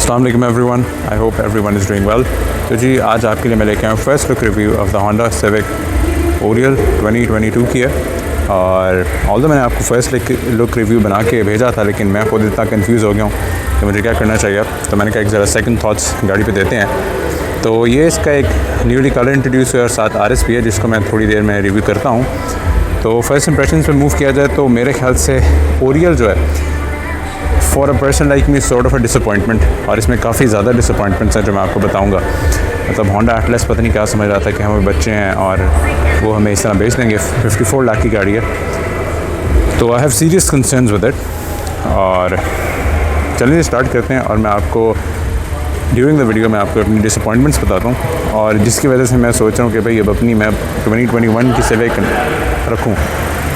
अस्सलाम वालेकुम everyone, I hope everyone is doing well. तो जी आज आपके लिए मैं लेके आया हूँ first look review of the Honda civic Oryol 2022 की है। और ऑल्दो मैंने आपको फर्स्ट लुक रिव्यू बना के भेजा था, लेकिन मैं खुद इतना कंफ्यूज हो गया हूँ कि मुझे क्या करना चाहिए। तो मैंने कहा एक ज़रा सेकंड थॉट्स गाड़ी पे देते हैं। तो ये इसका एक न्यूली कलर इंट्रोड्यूस है और साथ RS भी है, जिसको मैं थोड़ी देर में रिव्यू करता हूँ। तो फर्स्ट इंप्रेशन पे मूव किया जाए तो मेरे ख्याल से ओरियल जो है for a person like me sort of a disappointment, और इसमें काफ़ी ज़्यादा डिसअपॉइंटमेंट्स हैं जो मैं आपको बताऊंगा। मतलब होंडा एटलस पता नहीं क्या समझ रहा था कि हमें बच्चे हैं और वो हमें इस तरह बेच देंगे। 54 लाख की गाड़ी है, तो I have serious concerns with it. और चलिए स्टार्ट करते हैं और मैं आपको ड्यूरिंग द वीडियो में आपको अपनी डिसअपॉइंटमेंट्स बताता हूँ, और जिसकी वजह से मैं सोच रहा हूँ कि भाई अब अपनी मैं 2021 की सिविक रखूँ।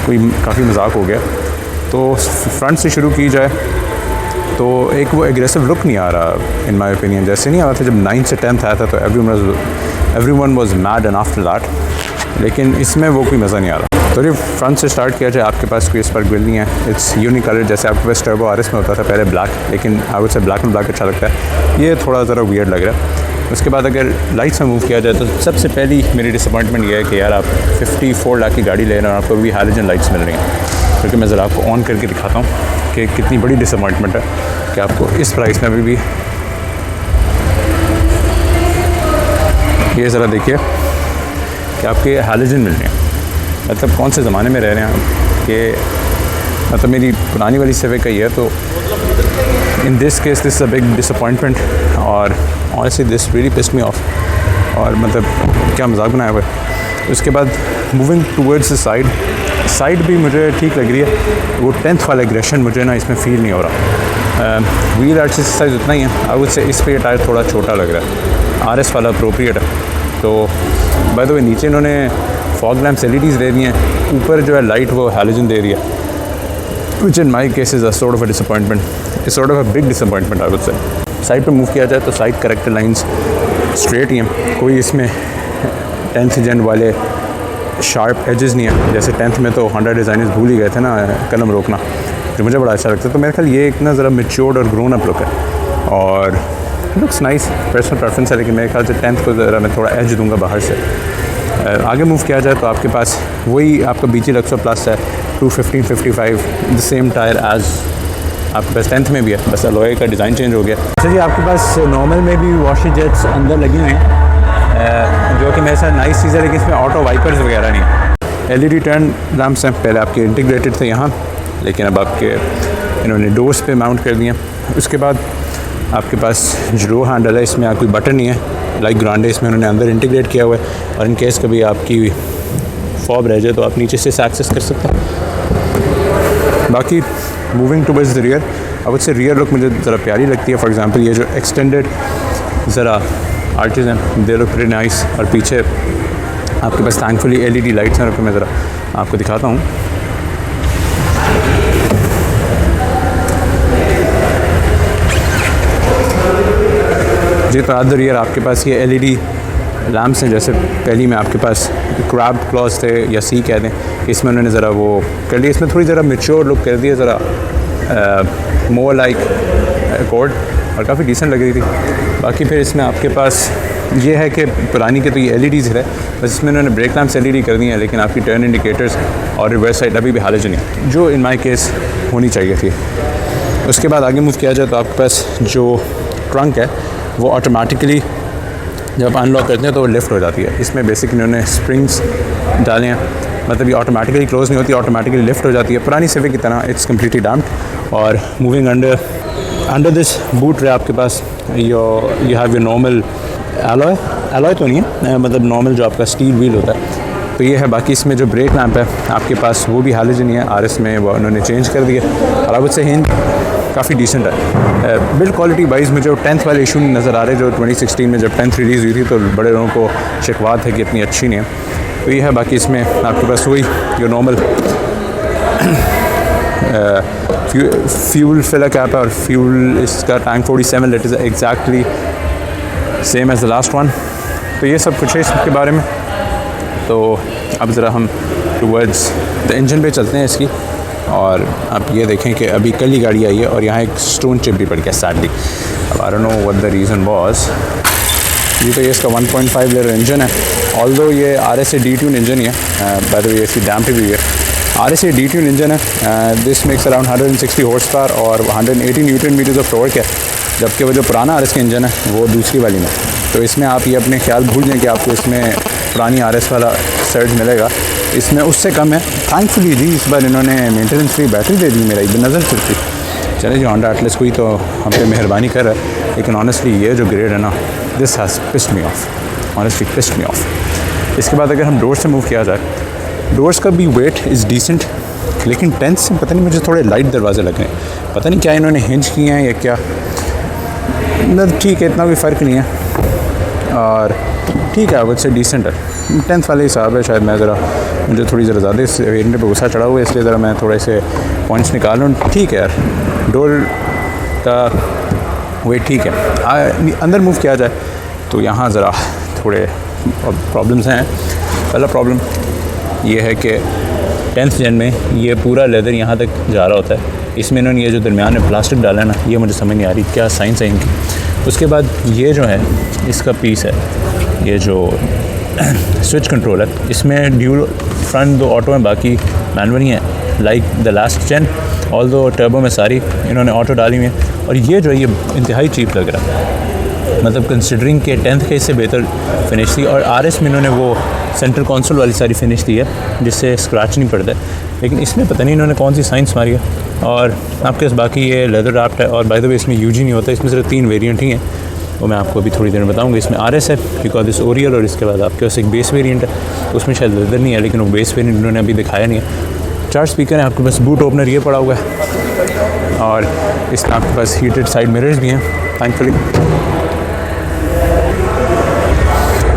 कोई काफ़ी मजाक हो गया। तो फ्रंट से शुरू की जाए तो एक वो एग्रेसिव लुक नहीं आ रहा इन माय ओपिनियन, जैसे नहीं आ रहा था जब 9th से 10th आया था तो everyone was mad and after that, लेकिन इसमें वो कोई मज़ा नहीं आ रहा। तो ये फ्रंट से स्टार्ट किया जाए, आपके पास कोई इस पर ग्रिल नहीं है, इट्स यूनिक कलर। जैसे आपके पास टर्बो RS में होता था पहले ब्लैक, लेकिन आई वुड से ब्लैक एंड ब्लैक अच्छा लगता है, ये थोड़ा ज़रा वियर्ड लग रहा है। उसके बाद अगर लाइट्स में मूव किया जाए तो सबसे पहली मेरी डिसअपॉइंटमेंट ये है कि यार आप 54 लाख की गाड़ी ले रहे हैं और आपको भी हैलोजन लाइट्स मिल रही हैं। क्योंकि मैं ज़रा आपको ऑन करके दिखाता हूँ कि कितनी बड़ी डिसअपॉइंटमेंट है कि आपको इस प्राइस में अभी भी ये ज़रा देखिए कि आपके हैलोजन मिल रहे हैं। मतलब कौन से ज़माने में रह रहे हैं आप कि मतलब मेरी पुरानी वाली सिविक का ही है। तो in this case this is a big disappointment, और honestly this really pissed me off. और मतलब क्या मजाक बनाया हुआ है। उसके बाद मूविंग टूवर्ड्स द साइड भी मुझे ठीक लग रही है। वो 10th वाला एग्रेशन मुझे ना इसमें फ़ील नहीं हो रहा। व्हील आर्च साइज़ उतना ही है, आई वुड से इस पे टायर थोड़ा छोटा लग रहा है। RS वाला अप्रोप्रिएट है। तो बाय द वे नीचे इन्होंने फॉग लैम्प्स LEDs दे दी हैं, ऊपर जो है लाइट वो हैलोजन दे रही है, which in my case is a sort of a disappointment, is sort of a big disappointment I would say. Side पे मूव किया जाए तो साइड करेक्टर लाइंस स्ट्रेट ही हैं, कोई इसमें 10th जन वाले शार्प एजेस नहीं है। जैसे 10th में तो होंडा डिज़ाइनर्स भूल ही गए थे ना कलम रोकना, जो मुझे बड़ा अच्छा लगता है। तो मेरे ख्याल ये एक ना ज़रा मैच्योर्ड और ग्रोन अप लुक है और लुक्स नाइस, पर्सनल प्रेफरेंस है, लेकिन मेरे ख्याल से 10th को ज़रा मैं थोड़ा एज दूंगा बाहर से। आगे मूव किया जाए तो आपके पास वही आपका BG लक्सो प्लस है 215/55, द सेम टायर एज आपके पास 10th में भी है, बस अलॉय का डिज़ाइन चेंज हो गया। अच्छा जी, आपके पास नॉर्मल में भी वॉशर जेट्स अंदर लगी हुई हैं, जो कि मेरे साथ नाइस चीज़ है, लेकिन इसमें ऑटो वाइपर्स वगैरह नहीं। LED टर्न लैम्प्स हैं, पहले आपके इंटीग्रेटेड थे यहाँ, लेकिन अब आपके इन्होंने डोर्स पे माउंट कर दिए। उसके बाद आपके पास जो रो हैंडल है इसमें कोई बटन नहीं है, लाइक ग्रांडे इसमें उन्होंने अंदर इंटीग्रेट किया हुआ है, और इन केस कभी आपकी फॉब रह जाए तो आप नीचे से एक्सेस कर सकते हैं। बाकी मूविंग टुवर्ड्स द रियर, अब उससे रियर लुक मुझे ज़रा प्यारी लगती है। फॉर एग्जांपल ये जो एक्सटेंडेड ज़रा आर्चेज हैं, दे लुक वेरी नाइस, और पीछे आपके पास थैंकफुली LED लाइट्स हैं। मैं ज़रा आपको दिखाता हूँ। जी, तो एट द रियर आपके पास ये LED लैम्प्स हैं। जैसे पहली में आपके पास क्रैब क्लॉज थे या सी कह दें, इसमें उन्होंने ज़रा वो कर लिया, इसमें थोड़ी ज़रा मैच्योर लुक कर दिया, ज़रा मोर लाइक अकॉर्ड, और काफ़ी डिसेंट लग रही थी। बाकी फिर इसमें आपके पास ये है कि पुरानी के तो ये LEDs है, बस इसमें उन्होंने ब्रेक लैम्प्स LED कर दी हैं, लेकिन आपकी टर्न इंडिकेटर्स और रिवर्स साइड अभी भी हैलोजन है, जो इन माय केस होनी चाहिए थी। उसके बाद आगे मूव किया जाए तो आपके पास जो ट्रंक है वो ऑटोमेटिकली जब अनलॉक करते हैं तो वो लिफ्ट हो जाती है। इसमें बेसिक इन्होंने स्प्रिंग्स डाले हैं, मतलब ये ऑटोमेटिकली क्लोज नहीं होती, ऑटोमेटिकली लिफ्ट हो जाती है, पुरानी सिविक की तरह। It's completely damped. और मूविंग अंडर दिस बूट रे आपके पास you have your normal alloy तो नहीं है, मतलब नॉर्मल जो आपका स्टील व्हील होता है, तो ये है। बाकी इसमें जो ब्रेक लैंप है आपके पास वो भी हैलोजन ही है, RS में वो उन्होंने चेंज कर दिया, और अब उससे हिंज काफ़ी डिसेंट है। बिल्ड क्वालिटी वाइज मुझे 10th वाले इशू नहीं नज़र आ रहे, जो 2016 में जब 10th रिलीज़ हुई थी तो बड़े लोगों को शिकवात है कि इतनी अच्छी नहीं है। तो ये है। बाकी इसमें आपके पास वही जो नॉर्मल फ्यूल फिलर कैप है, और फ्यूल इसका टैंक 47 लीटर्स है, exactly same as the last one. तो ये सब कुछ है इसके बारे में। तो अब ज़रा हम टूवर्ड्स द इंजन पे चलते हैं इसकी। और आप ये देखें कि अभी कल ही गाड़ी आई है और यहाँ एक स्टोन चिप भी पड़ गया सैडली। अब I don't know what the reason was. ये तो ये इसका 1.5 लीटर इंजन है, ऑल्दो ये RSA D-Tune इंजन ही है। बाय द वे इसकी डैम्प भी है। RSA D-Tune इंजन है। This makes around 160 horse power और 180 न्यूटन मीटर्स ऑफ टॉर्क है, जबकि वो जो पुराना RS का इंजन है वो दूसरी वाली में। तो इसमें आप ये अपने ख्याल भूल जाएँ कि आपको इसमें पुरानी RS वाला सर्ज मिलेगा, इसमें उससे कम है। थैंकफुली जी इस बार इन्होंने मेंटेनेंस फ्री बैटरी दे दी, मेरा नज़र चलती। चले जी होंडा एटलस कोई तो हम पे मेहरबानी कर रहा है, लेकिन ऑनेस्टली ये जो ग्रेड है ना, this has pissed me of, honestly pissed me of. इसके बाद अगर हम डोर से मूव किया जाए, डोर्स का भी वेट इज़ डिसेंट, लेकिन 10 से पता नहीं मुझे थोड़े लाइट दरवाजे लग रहे हैं। पता नहीं क्या इन्होंने हिंज किए हैं या क्या, मतलब ठीक है इतना भी फ़र्क नहीं है और ठीक है, वो से डिसेंट है। 10th वाले हिसाब है शायद। मुझे थोड़ी ज़्यादा इस वेरिएंट पे गुस्सा चढ़ा हुआ है, इसलिए ज़रा मैं थोड़े से पॉइंट्स निकाल लूँ। ठीक है यार, डोर का वेट ठीक है। अंदर मूव किया जाए तो यहाँ ज़रा थोड़े प्रॉब्लम्स हैं। पहला प्रॉब्लम ये है कि 10th जेन में ये पूरा लेदर यहाँ तक जा रहा होता है, इसमें इन्होंने ये जो दरमियान में प्लास्टिक डाला है ना, ये मुझे समझ नहीं आ रही क्या साइंस है इनकी। उसके बाद ये जो है इसका पीस है, ये जो स्विच कंट्रोल है, इसमें ड्यूल फ्रंट 2 ऑटो में, बाकी मैनुअल ही है like the last gen. Although turbo में सारी इन्होंने ऑटो डाली हुई है और ये जो है ये इंतहाई चीप लग रहा है, मतलब कंसिडरिंग के 10th के इससे बेहतर फिनिश थी। और RS में इन्होंने वो सेंटर कंसोल वाली सारी फिनिश दी है जिससे स्क्रैच नहीं पड़ता है, लेकिन इसमें पता नहीं इन्होंने कौन सी साइंस मारी है। और आपके पास बाकी ये लेदर रैप्ड है और बाय द वे इसमें UG नहीं होता, इसमें सिर्फ 3 वेरिएंट ही हैं, वो मैं आपको अभी थोड़ी देर में बताऊंगा। इसमें RS है बिकॉज दिस ओरियल, और इसके बाद आपके पास एक बेस वेरिएंट है, उसमें शायद लेदर नहीं है, लेकिन वो बेस वेरिएंट इन्होंने अभी दिखाया नहीं है। 4 स्पीकर हैं आपके पास, बूट ओपनर ये पड़ा हुआ है और इसमें आपके पास हीटेड साइड मिरर्स भी हैं थैंकफुली।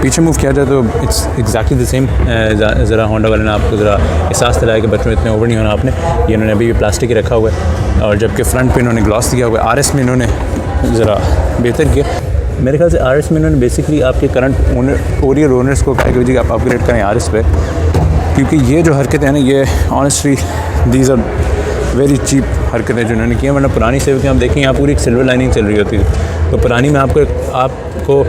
पीछे मूव किया जाए तो इट्स एग्जैक्टली द सेम। ज़रा होंडा वाले ने आपको ज़रा एहसास दिलाया कि बच्चों इतने ओवर नहीं होना आपने, ये इन्होंने अभी भी प्लास्टिक ही रखा हुआ है, और जबकि फ्रंट पे इन्होंने ग्लॉस दिया हुआ है। RS में इन्होंने ज़रा बेहतर किया मेरे ख्याल से। RS में इन्होंने बेसिकली आपके करंट ओनर ओरियल ओनर्स को कहा कि जी आप अपग्रेड करें RS पे, क्योंकि ये जो हरकतें हैं ना, ये honestly these are very cheap हरकतें जो इन्होंने की हैं। वरना पुरानी से हम देखें यहाँ पूरी एक सिल्वर लाइनिंग चल रही होती थी, तो पुरानी में आपको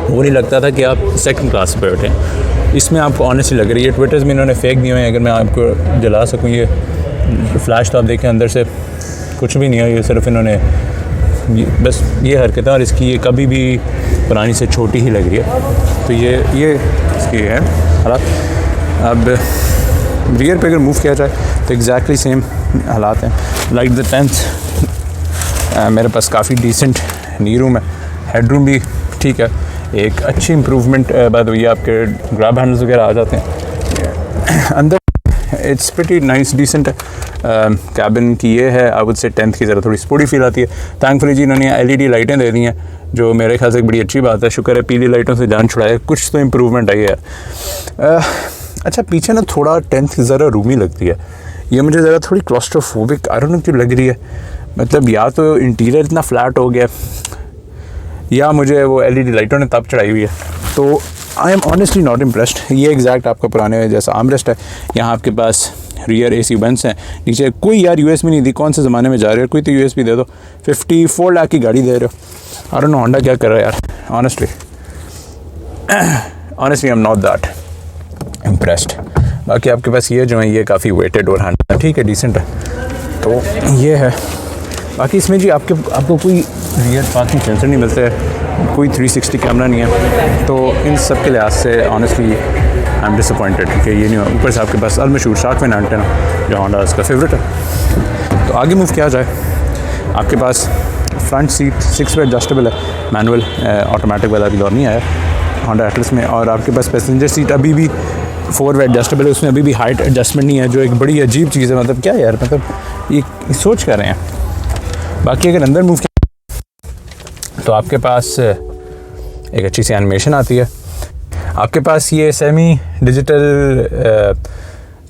वो नहीं लगता था कि आप सेकंड क्लास पे बैठे। इसमें आपको ऑनेस्टली लग रही है। ट्विटर्स में इन्होंने फेक दिए हुए हैं, अगर मैं आपको जला सकूँ ये फ्लैश, तो आप देखें अंदर से कुछ भी नहीं है, ये सिर्फ इन्होंने बस ये हरकत है, और इसकी ये कभी भी पुरानी से छोटी ही लग रही है। तो ये इसकी है हालात। अब रियर पे अगर मूव किया जाए तो एग्जैक्टली सेम हालात हैं लाइक द 10th। मेरे पास काफ़ी डिसेंट नी रूम है, हेड रूम भी ठीक है, एक अच्छी इम्प्रूवमेंट बाद ये आपके ग्रैब हैंडल्स वगैरह आ जाते हैं अंदर। इट्स प्रीटी नाइस डिसेंट है। कैबिन की ये है, आई वुड से 10th की ज़रा थोड़ी स्पोर्टी फील आती है। थैंकफुली जी इन्होंने LED लाइटें दे दी हैं, जो मेरे ख्याल से एक बड़ी अच्छी बात है। शुक्र है पीली लाइटों से जान छुड़ाए, कुछ तो इम्प्रूवमेंट आई है। अच्छा पीछे ना थोड़ा 10th की ज़रा रूमी लगती है, ये मुझे ज़रा थोड़ी क्लॉस्ट्रोफोबिक आई डोंट नो क्यों लग रही है। मतलब या तो इंटीरियर इतना फ्लैट हो गया, या मुझे वो LED लाइटों ने तब चढ़ाई हुई है। तो I am honestly not impressed. ये एग्जैक्ट आपका पुराने जैसा आर्मरेस्ट है, यहाँ आपके पास रियर AC वेंट्स हैं, नीचे कोई यार USB नहीं दी, कौन से ज़माने में जा रहे हो, कोई तो USB दे दो। 54 लाख की गाड़ी दे रहे हो, आई डोंट नो होंडा क्या कर रहा है यार। Honestly I am not that impressed. बाकी आपके पास ये जो है ये काफ़ी वेटेड और हैंडल ठीक है, डिसेंट है। तो ये है। बाकी इसमें जी आपको कोई रियर पार्किंग सेंसर नहीं मिलता है, कोई 360 कैमरा नहीं है, तो इन सब के लिहाज से ऑनेस्टली आई एम डिसअपॉइंटेड कि ये नहीं हो। ऊपर से आपके पास अलमशहूर शार्क फिन एंटेना जो होंडा उसका फेवरेट है। तो आगे मूव किया जाए, आपके पास फ्रंट सीट 6 वे एडजस्टेबल है, मैनुअल ऑटोमेटिक वाला अभी दौर नहीं आया होंडा एटलस में। और आपके पास पैसेंजर सीट अभी भी 4 वे एडजस्टेबल है, उसमें अभी भी हाइट एडजस्टमेंट नहीं है, जो एक बड़ी अजीब चीज़ है। मतलब क्या यार, मतलब ये सोच कर रहे हैं। बाकी अगर अंदर मूव किया तो आपके पास एक अच्छी सी एनिमेशन आती है। आपके पास ये सेमी डिजिटल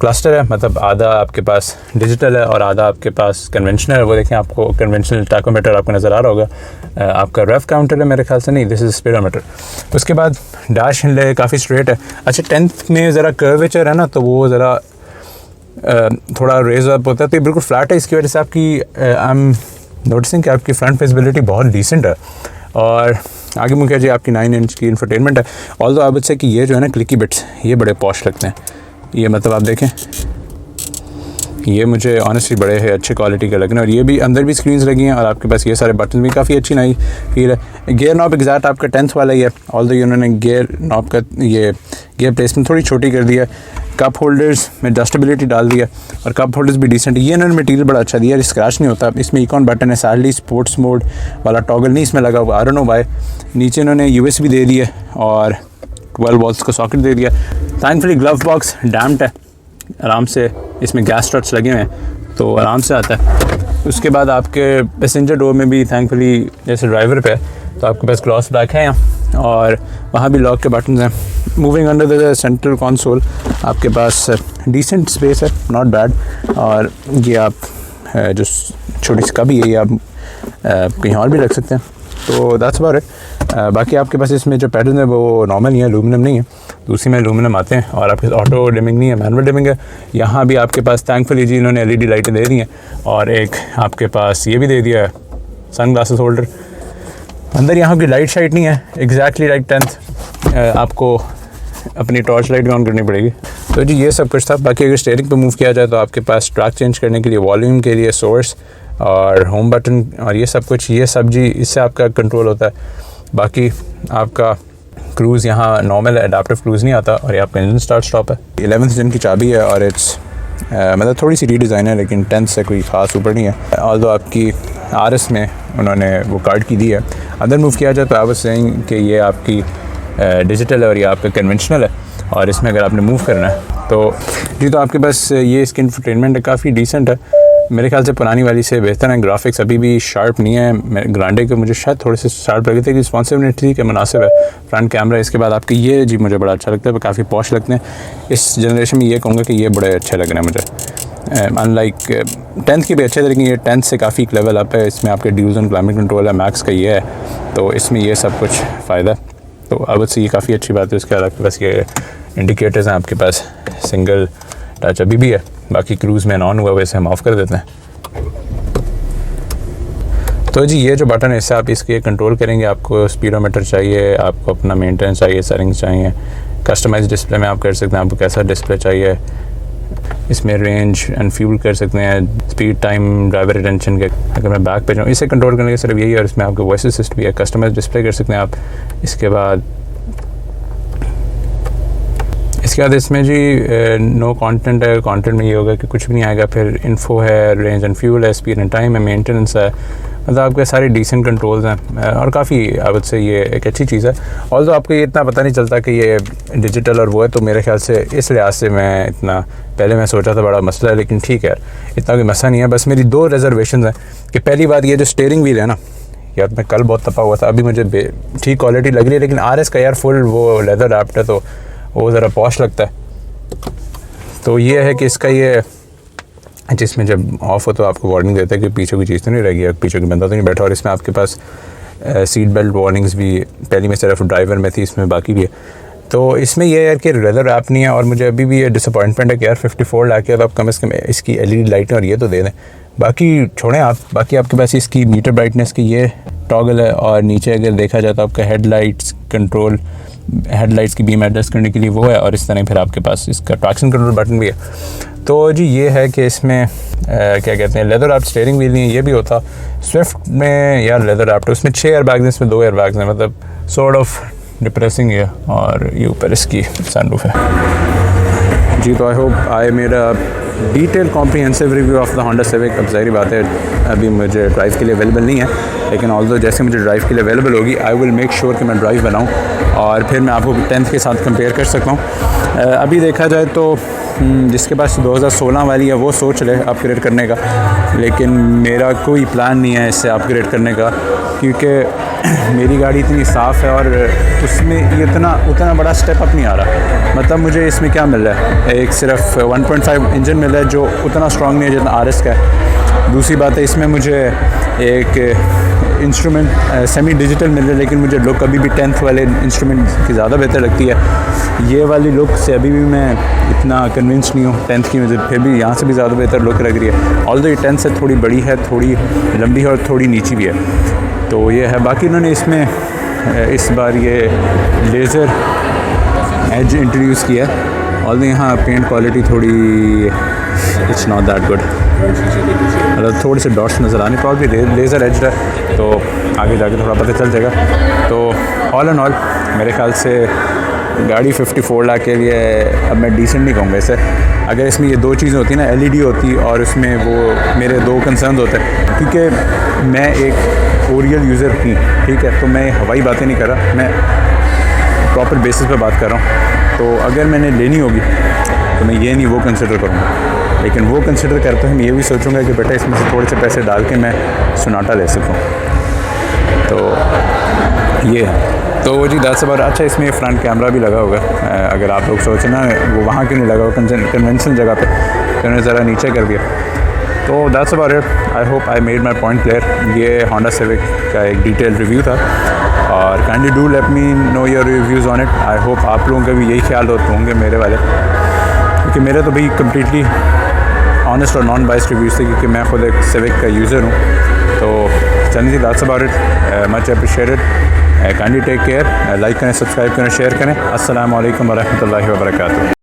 क्लस्टर है, मतलब आधा आपके पास डिजिटल है और आधा आपके पास कन्वेंशनल है। वो देखें, आपको कन्वेंशनल टैकोमीटर आपको नज़र आ रहा होगा। आपका रेफ काउंटर है मेरे ख्याल से, नहीं दिस इज़ स्पीडोमीटर। उसके बाद डैश हैंडल काफ़ी स्ट्रेट है। अच्छा 10th में ज़रा कर्वेचर है ना, तो वो ज़रा थोड़ा रेज अप होता है, तो ये बिल्कुल फ्लैट है। इसकी वजह से आपकी आई एम नोटिसिंग कि आपकी फ्रंट विजिबिलिटी बहुत डिसेंट है। और आगे मुझे जी आपकी 9 इंच की इंफोटेनमेंट है। ऑल्दो आई वुड से कि ये जो है ना क्लिकी बिट्स, ये बड़े पॉश लगते हैं। ये मतलब आप देखें, ये मुझे ऑनेस्टली बड़े है अच्छे क्वालिटी के लगे हैं। और ये भी अंदर भी स्क्रीन्स लगी हैं और आपके पास ये सारे बटन भी काफ़ी अच्छी नई फील है। गियर नॉब एग्जैक्ट आपका 10th वाला ही है। ऑल्दो उन्होंने गियर नॉब का ये गियर प्लेसमेंट थोड़ी छोटी कर दिया है। कप होल्डर्स में एडजस्टेबिलिटी डाल दिया और कप होल्डर्स भी डिसेंट। ये इन्होंने मटीरियल बड़ा अच्छा दिया है, स्क्रैच नहीं होता। इसमें इकॉन बटन है, सैडली स्पोर्ट्स मोड वाला टॉगल नहीं इसमें लगा हुआ, आई डोंट नो व्हाई। नीचे इन्होंने USB दे दिया और 12 वोल्ट्स का सॉकेट दे दिया। थैंकफुली ग्लव बॉक्स डैम्प्ड है, आराम से इसमें गैस स्ट्रट्स लगे हुए हैं तो आराम से आता है। उसके बाद आपके पैसेंजर डोर में भी थैंकफुली जैसे ड्राइवर पे तो आपके पास क्रॉस बैक है यहाँ और वहाँ भी लॉक के बटन हैं। Moving under the central console आपके पास डिसेंट स्पेस है, नॉट बैड। और ये आप जो छोटी सी कभी है ये आप कहीं और भी रख सकते हैं, तो दैट्स अबाउट इट। बाकी आपके पास इसमें जो पैटर्न है वो नॉर्मल ही है, एलुमिनियम नहीं है। दूसरी में एलुमिनियम आते हैं और आपके ऑटो डिमिंग नहीं है, मैनुअल डिमिंग है। यहाँ भी आपके पास थैंकफुली जी इन्होंने LED लाइटें दे दी हैं और एक आपके पास ये भी दे दिया है सन ग्लासेस होल्डर। अंदर यहाँ की लाइट शाइट नहीं है, एग्जैक्टली लाइक 10th आपको अपनी टॉर्च लाइट ऑन करनी पड़ेगी। तो जी ये सब कुछ था। बाकी अगर स्टीयरिंग पे मूव किया जाए तो आपके पास ट्रैक चेंज करने के लिए, वॉल्यूम के लिए सोर्स और होम बटन और ये सब कुछ, ये सब जी इससे आपका कंट्रोल होता है। बाकी आपका क्रूज़ यहाँ नॉर्मल है, अडाप्टिव क्रूज़ नहीं आता। और ये आपका इंजन स्टार्ट स्टॉप है। 11th इंजन की चाबी है और इट्स मतलब थोड़ी सी रीडिज़ाइन है लेकिन 10th से कोई ख़ास ऊपर नहीं है। ऑल्दो आपकी RS में उन्होंने वो कार्ड की दी है। अंदर मूव किया जाए तो आई वाज सेइंग कि ये आपकी डिजिटल है और ये आपका कन्वेंशनल है। और इसमें अगर आपने मूव करना है तो जी तो आपके पास ये इसकी इंफोटेनमेंट काफ़ी डिसेंट है, मेरे ख्याल से पुरानी वाली से बेहतर है। ग्राफिक्स अभी भी शार्प नहीं है, ग्रांडे के मुझे शायद थोड़े से शार्प लगे थे। रिस्पॉन्सिवनेस ठीक है, मुनासिब है। फ्रंट कैमरा इसके बाद आपके ये जी मुझे बड़ा अच्छा लगता है, काफ़ी पॉश लगते हैं। इस जनरेशन में ये कहूँगा कि ये बड़े अच्छे लग रहे हैं मुझे। अनलाइक 10th के भी अच्छे थे लेकिन ये 10th से काफ़ी एक लेवल अप है। इसमें आपके ड्यूज एंड क्लाइमेट कंट्रोल है, मैक्स का ये है, तो इसमें ये सब कुछ फ़ायदा है। तो अब से ये काफ़ी अच्छी बात है। उसके बाद आपके पास ये इंडिकेटर्स हैं, आपके पास सिंगल टच अभी भी है। बाकी क्रूज़ में ऑन हुआ वैसे हम ऑफ़ कर देते हैं। तो जी ये जो बटन है इससे आप इसके कंट्रोल करेंगे। आपको स्पीडोमीटर चाहिए, आपको अपना मेंटेनेंस चाहिए, सेटिंग्स चाहिए, कस्टमाइज डिस्प्ले में आप कर सकते हैं, आपको कैसा डिस्प्ले चाहिए। इसमें रेंज एंड फ्यूल कर सकते हैं, स्पीड, टाइम, ड्राइवर अटेंशन के। अगर मैं बैक पे जाऊँ इसे कंट्रोल करने के सिर्फ यही है। और इसमें आपके वॉइस असिस्ट भी है, कस्टमाइज डिस्प्ले कर सकते हैं आप। इसके बाद इसमें जी नो कंटेंट है। कंटेंट में ये होगा कि कुछ भी नहीं आएगा। फिर इन्फो है, रेंज एंड फ्यूल है, स्पीड एंड टाइम है, मेंटेनेंस है, मतलब आपके सारे डिसेंट कंट्रोल्स हैं और काफ़ी आई वुड से ये एक अच्छी चीज़ है। ऑल्दो आपको ये इतना पता नहीं चलता कि ये डिजिटल और वो है, तो मेरे ख्याल से इस लिहाज से मैं इतना पहले मैं सोचा था बड़ा मसला है, लेकिन ठीक है इतना कोई मसला नहीं है। बस मेरी 2 रिजर्वेशन हैं कि पहली बात ये जो स्टीयरिंग व्हील है ना, यार मैं कल बहुत तपा हुआ था, अभी मुझे ठीक क्वालिटी लग रही है, लेकिन RS का यार फुल वो लेदर रैप्ड है तो वो ज़रा पॉश लगता है। तो ये है कि इसका ये जिसमें जब ऑफ हो तो आपको वार्निंग देता है कि पीछे कोई चीज़ तो नहीं रहेगी, पीछे कोई बंदा तो नहीं बैठा। और इसमें आपके पास सीट बेल्ट वार्निंग्स भी पहली में सिर्फ ड्राइवर में थी, इसमें बाकी भी है। तो इसमें यह है कि लेदर रैप नहीं है। और मुझे अभी भी ये डिसअपॉइंटमेंट है कि यार 54 लाख के तो आप कम से कम इसकी LED लाइटें और ये तो दे दें। बाकी छोड़ें आप, बाकी आपके पास इसकी मीटर ब्राइटनेस की ये टॉगल है। और नीचे अगर देखा जाए तो आपका हेडलाइट्स कंट्रोल, हेडलाइट्स की बीम एडजस्ट करने के लिए वो है। और इस तरह फिर आपके पास इसका ट्रैक्शन कंट्रोल बटन भी है। तो जी ये है कि इसमें क्या कहते हैं लेदर रैप्ड स्टीयरिंग व्हील नहीं है, ये भी होता स्विफ्ट में यार लेदर रैप्ड। उसमें 6 एयर बैग्स हैं, इसमें 2 एयर बैग्स हैं, मतलब सॉर्ट ऑफ डिप्रेसिंग है। और ये ऊपर इसकी सनरूफ है जी। तो I hope I made a detail comprehensive review of the Honda civic. अब ज़ाहिर बात है अभी मुझे ड्राइव के लिए अवेलेबल नहीं है, लेकिन ऑल्दो जैसे मुझे ड्राइव के लिए अवेलेबल होगी आई विल मेक श्योर कि मैं ड्राइव बनाऊँ और फिर मैं आपको 10th के साथ कंपेयर कर सकता हूँ। अभी देखा जाए तो जिसके पास 2016 वाली है वो सोच ले अपग्रेड करने का, लेकिन मेरा कोई प्लान नहीं है इससे अपग्रेड करने का, क्योंकि मेरी गाड़ी इतनी साफ़ है और उसमें उतना बड़ा स्टेप अप नहीं आ रहा। मतलब मुझे इसमें क्या मिल रहा है, एक सिर्फ 1.5 इंजन मिल रहा है जो उतना स्ट्रॉन्ग नहीं है जितना RS का है। दूसरी बात है इसमें मुझे एक इंस्ट्रूमेंट सेमी डिजिटल मिल रहा है, लेकिन मुझे लुक अभी भी 10th वाले इंस्ट्रूमेंट की ज़्यादा बेहतर लगती है। ये वाली लुक से अभी भी मैं इतना कन्विंस नहीं हूँ 10th की, मुझे फिर भी यहाँ से भी ज़्यादा बेहतर लुक लग रही है। ऑल्दो ये 10th से थोड़ी बड़ी है, थोड़ी लंबी है और थोड़ी नीची भी है। तो ये है। बाकी इन्होंने इसमें इस बार ये लेज़र एज इंट्रोड्यूस किया है। ऑल्दो यहाँ पेंट क्वालिटी थोड़ी इट्स नॉट दैट गुड, मतलब थोड़े से डॉट्स नज़र आने, प्रॉब्ली लेज़र एज है, तो आगे जाके थोड़ा पता चल जाएगा। तो ऑल एंड ऑल मेरे ख्याल से गाड़ी 54 लाख के लिए अब मैं डिसेंट नहीं कहूँगा इसे। अगर इसमें ये दो चीज़ें होती ना, LED होती और इसमें वो मेरे दो कंसर्न होते हैं, क्योंकि मैं एक ओरियल यूज़र हूँ, ठीक है, तो मैं हवाई बातें नहीं कर रहा, मैं प्रॉपर बेसिस पे बात कर रहा हूँ। तो अगर मैंने लेनी होगी तो मैं ये नहीं वो कंसिडर करूँगा, लेकिन वो कंसिडर करते हुए मैं ये भी सोचूंगा कि बेटा इसमें से थोड़े से पैसे डाल के मैं सोनाटा ले सकूँ। तो ये तो वो जी 10 बार अच्छा। इसमें फ्रंट कैमरा भी लगा होगा, अगर आप लोग सोचें ना वो वहाँ क्यों नहीं लगा हुआ कन्वेंशनल जगह पे, तो उन्होंने ज़रा नीचे कर दिया। तो that's about it. I hope I made my point clear. ये होंडा सिविक का एक डिटेल रिव्यू था और kindly do let me know your reviews on it. I hope आप लोगों का भी यही ख्याल होंगे मेरे वाले, क्योंकि मेरे तो भाई कम्प्लीटली ऑनेस्ट और नॉन बाइस्ड रिव्यूज़ थे, क्योंकि मैं खुद एक सिविक का यूज़र हूँ। तो चलिए that's about it. Much appreciated. Kindly take care. Like करें, सब्सक्राइब करें, शेयर करें। अस्सलाम वालेकुम व रहमतुल्लाहि व बरकातुहू।